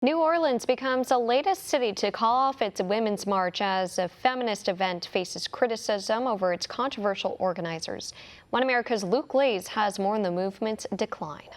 New Orleans becomes the latest city to call off its Women's March as a feminist event faces criticism over its controversial organizers. One America's Glaze has more on the movement's decline.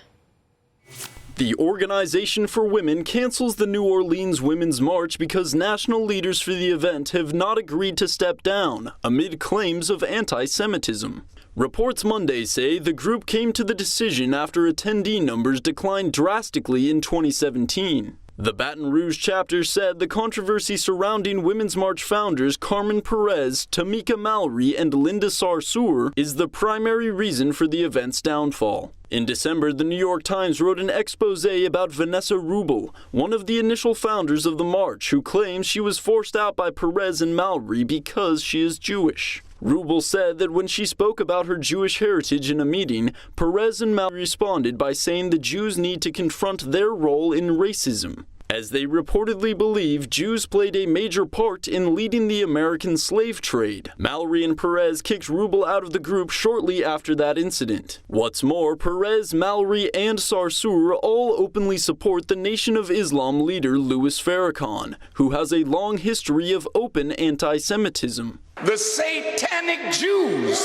The Organization for Women cancels the New Orleans Women's March because national leaders for the event have not agreed to step down amid claims of anti-Semitism. Reports Monday say the group came to the decision after attendee numbers declined drastically in 2017. The Baton Rouge chapter said the controversy surrounding Women's March founders Carmen Perez, Tamika Mallory, and Linda Sarsour is the primary reason for the event's downfall. In December, the New York Times wrote an expose about Vanessa Rubel, one of the initial founders of the march, who claims she was forced out by Perez and Mallory because she is Jewish. Rubel said that when she spoke about her Jewish heritage in a meeting, Perez and Mallory responded by saying the Jews need to confront their role in racism, as they reportedly believe Jews played a major part in leading the American slave trade. Mallory and Perez kicked Rubel out of the group shortly after that incident. What's more, Perez, Mallory, and Sarsour all openly support the Nation of Islam leader Louis Farrakhan, who has a long history of open anti-Semitism. The satanic Jews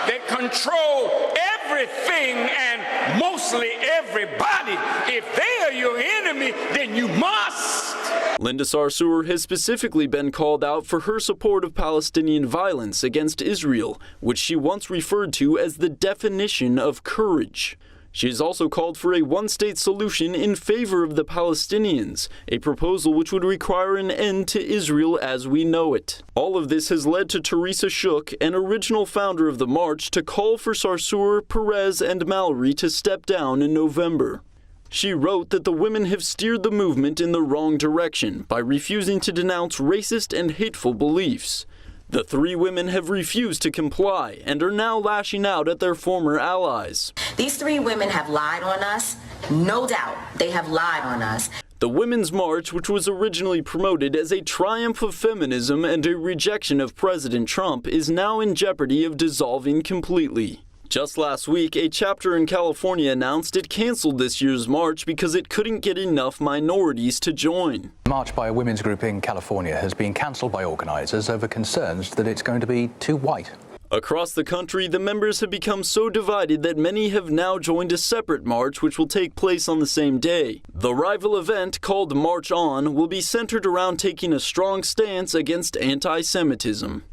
that control everything and mostly everybody. If they are your enemy, then you must. Linda Sarsour has specifically been called out for her support of Palestinian violence against Israel, which she once referred to as the definition of courage. She has also called for a one-state solution in favor of the Palestinians, a proposal which would require an end to Israel as we know it. All of this has led to Teresa Shook, an original founder of the march, to call for Sarsour, Perez, and Mallory to step down in November. She wrote that the women have steered the movement in the wrong direction by refusing to denounce racist and hateful beliefs. The three women have refused to comply and are now lashing out at their former allies. These three women have lied on us. No doubt, they have lied on us. The Women's March, which was originally promoted as a triumph of feminism and a rejection of President Trump, is now in jeopardy of dissolving completely. Just last week, a chapter in California announced it canceled this year's march because it couldn't get enough minorities to join. A march by a women's group in California has been cancelled by organizers over concerns that it's going to be too white. Across the country, the members have become so divided that many have now joined a separate march which will take place on the same day. The rival event, called March On, will be centered around taking a strong stance against anti-Semitism.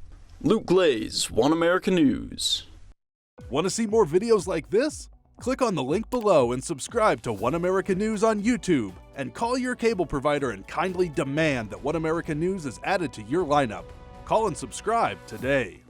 Luke Glaze, One America News. Want to see more videos like this? Click on the link below and subscribe to One America News on YouTube, and call your cable provider and kindly demand that One America News is added to your lineup. Call and subscribe today.